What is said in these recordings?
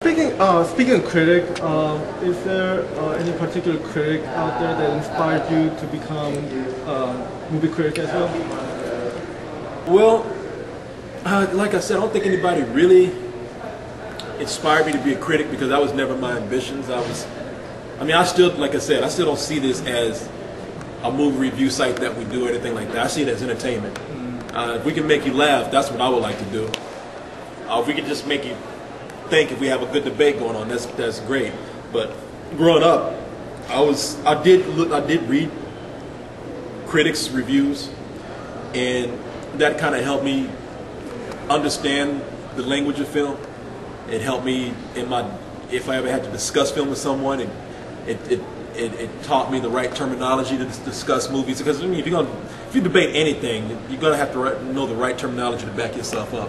Speaking of critic, is there any particular critic out there that inspired you to become a movie critic as well? Well, like I said, I don't think anybody really inspired me to be a critic because that was never my ambitions. I still, like I said, I still don't see this as a movie review site that we do or anything like that. I see it as entertainment. If we can make you laugh, that's what I would like to do. If we can just make you think, if we have a good debate going on, that's great. But growing up, I did read critics' reviews, and that kind of helped me understand the language of film. It helped me if I ever had to discuss film with someone, and it taught me the right terminology to discuss movies. Because I mean, if you debate anything, you're gonna have to know the right terminology to back yourself up.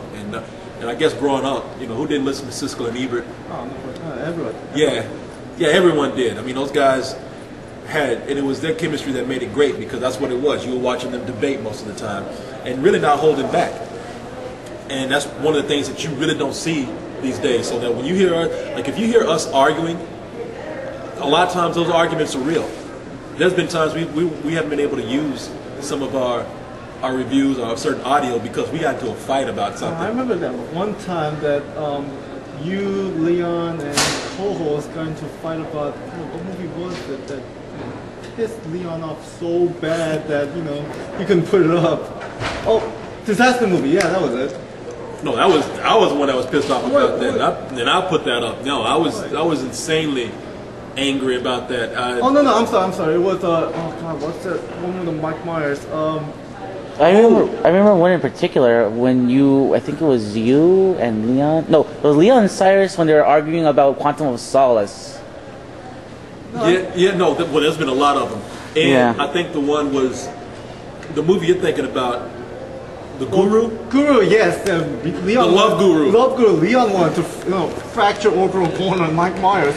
And I guess growing up, who didn't listen to Siskel and Ebert? Oh, no, everyone. Yeah, everyone did. I mean, those guys and it was their chemistry that made it great, because that's what it was. You were watching them debate most of the time, and really not holding back. And that's one of the things that you really don't see these days. So that when you hear, if you hear us arguing, a lot of times those arguments are real. There's been times we haven't been able to use some of our reviews or certain audio because we got into a fight about something. I remember that one time that you, Leon, and co-host got into a fight about what movie was it that pissed Leon off so bad that he couldn't put it up. Oh, disaster movie. Yeah, that was it. No, I was the one that was pissed off about that. And I put that up. No, I was insanely angry about that. No, I'm sorry. It was oh god, what's that one with the Mike Myers? I remember one in particular when I think it was you and Leon. No, it was Leon and Cyrus when they were arguing about Quantum of Solace. Well, there's been a lot of them. And I think the one was the movie you're thinking about, The Guru? Guru, yes. Leon, the Love Guru. Love Guru. Leon wanted to fracture orbital bone on Mike Myers.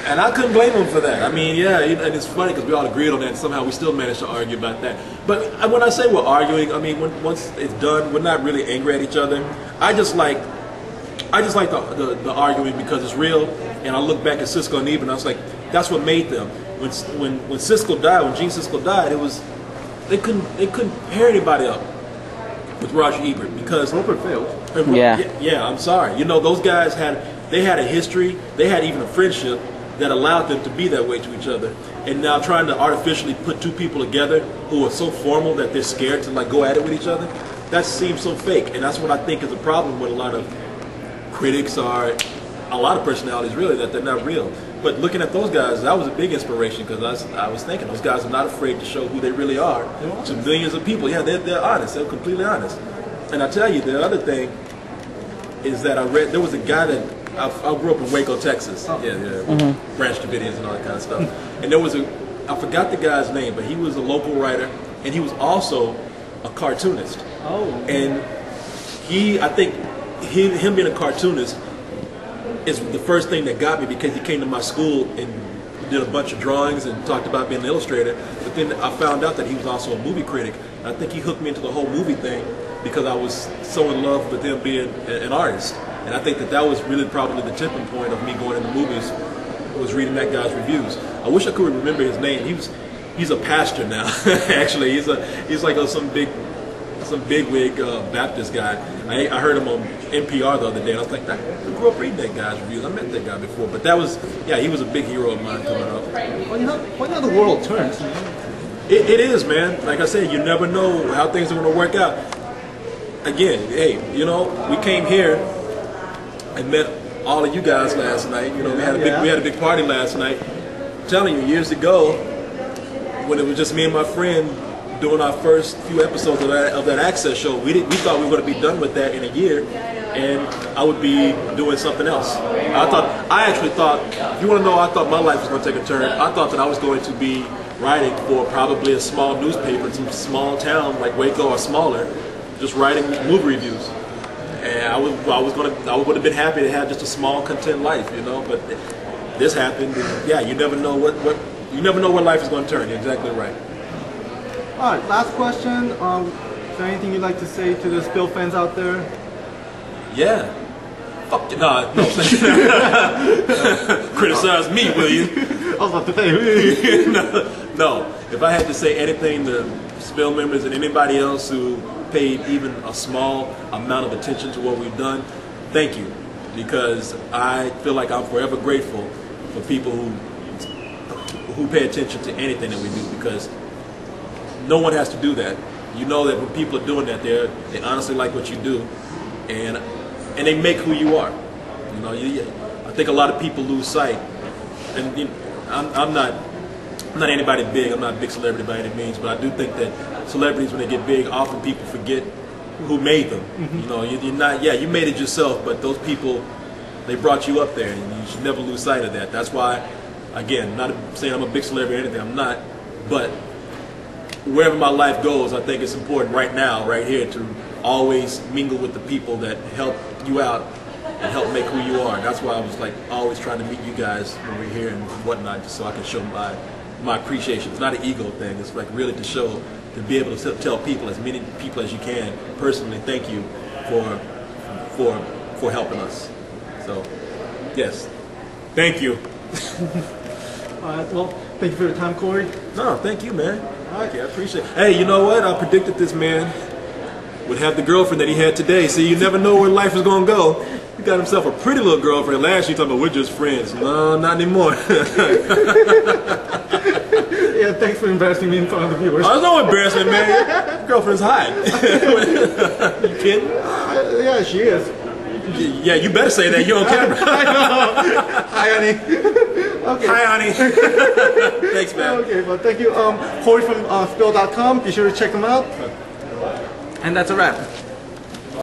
And I couldn't blame him for that. I mean, and it's funny because we all agreed on that, and somehow we still managed to argue about that. But when I say we're arguing, I mean, once it's done, we're not really angry at each other. I just like the arguing because it's real. And I look back at Siskel and Ebert, and I was like, that's what made them. When Siskel died, when Gene Siskel died, they couldn't pair anybody up with Roger Ebert because Robert failed. Yeah, I'm sorry. Those guys had a history. They had even a friendship that allowed them to be that way to each other. And now trying to artificially put two people together who are so formal that they're scared to go at it with each other, that seems so fake. And that's what I think is a problem with a lot of critics or a lot of personalities, really, that they're not real. But looking at those guys, that was a big inspiration because I was thinking those guys are not afraid to show who they really are to millions of people. Yeah, they're honest. They're completely honest. And I tell you, the other thing is that I read, there was a guy that, I grew up in Waco, Texas. Branch Davidians and all that kind of stuff. And there was I forgot the guy's name, but he was a local writer, and he was also a cartoonist. Oh. And I think him being a cartoonist is the first thing that got me, because he came to my school and did a bunch of drawings and talked about being an illustrator. But then I found out that he was also a movie critic. And I think he hooked me into the whole movie thing because I was so in love with him being an artist. And I think that was really probably the tipping point of me going into movies, was reading that guy's reviews. I wish I could remember his name. He's a pastor now. Actually, he's like some bigwig Baptist guy. I heard him on NPR the other day, and I was like, I grew up reading that guy's reviews. I met that guy before, but he was a big hero of mine coming up. Well, how the world turns. It is, man. Like I said, you never know how things are going to work out. Again, hey, we came here and met all of you guys last night. We had a big party last night. I'm telling you, years ago, when it was just me and my friend doing our first few episodes of that Access show, we thought we were going to be done with that in a year, and I would be doing something else. I actually thought, if you want to know, I thought my life was going to take a turn. I thought that I was going to be writing for probably a small newspaper in some small town like Waco or smaller, just writing movie reviews. And I would have been happy to have just a small content life, but this happened, and you never know where life is going to turn. You're exactly right. All right, last question. Is there anything you'd like to say to the Spill fans out there? Yeah. fuck you. No. Criticize me, will you? I was about to say, No. If I had to say anything to Spill members and anybody else who paid even a small amount of attention to what we've done, thank you. Because I feel like I'm forever grateful for people who pay attention to anything that we do, because no one has to do that. You know that when people are doing that, they honestly like what you do, and they make who you are. You know, I think a lot of people lose sight, and you know, I'm not anybody big. I'm not a big celebrity by any means, but I do think that celebrities, when they get big, often people forget who made them. You know, you're not. Yeah, you made it yourself, but those people, they brought you up there, and you should never lose sight of that. That's why, again, not saying I'm a big celebrity or anything. I'm not, but wherever my life goes, I think it's important right now, right here, to always mingle with the people that help you out and help make who you are. That's why I was like always trying to meet you guys when we're here and whatnot, just so I can show my appreciation. It's not an ego thing. It's like really to show, to be able to tell people, as many people as you can, personally, thank you for helping us. So, yes, thank you. all right, well, thank you for your time, Korey. No, thank you, man. Okay, I appreciate it. Hey, you know what? I predicted this man would have the girlfriend that he had today. See, you never know where life is going to go. He got himself a pretty little girlfriend. Last year, talking about we're just friends. No, not anymore. Yeah, thanks for embarrassing me in front of the viewers. Oh, there's no embarrassment, man. Your girlfriend's hot. You kidding? Yeah, she is. Yeah, you better say that. You're on camera. I know. Hi, honey. Okay. Hi, honey. Thanks, man. Okay, well, thank you. Korey from Spill.com. Be sure to check them out. And that's a wrap.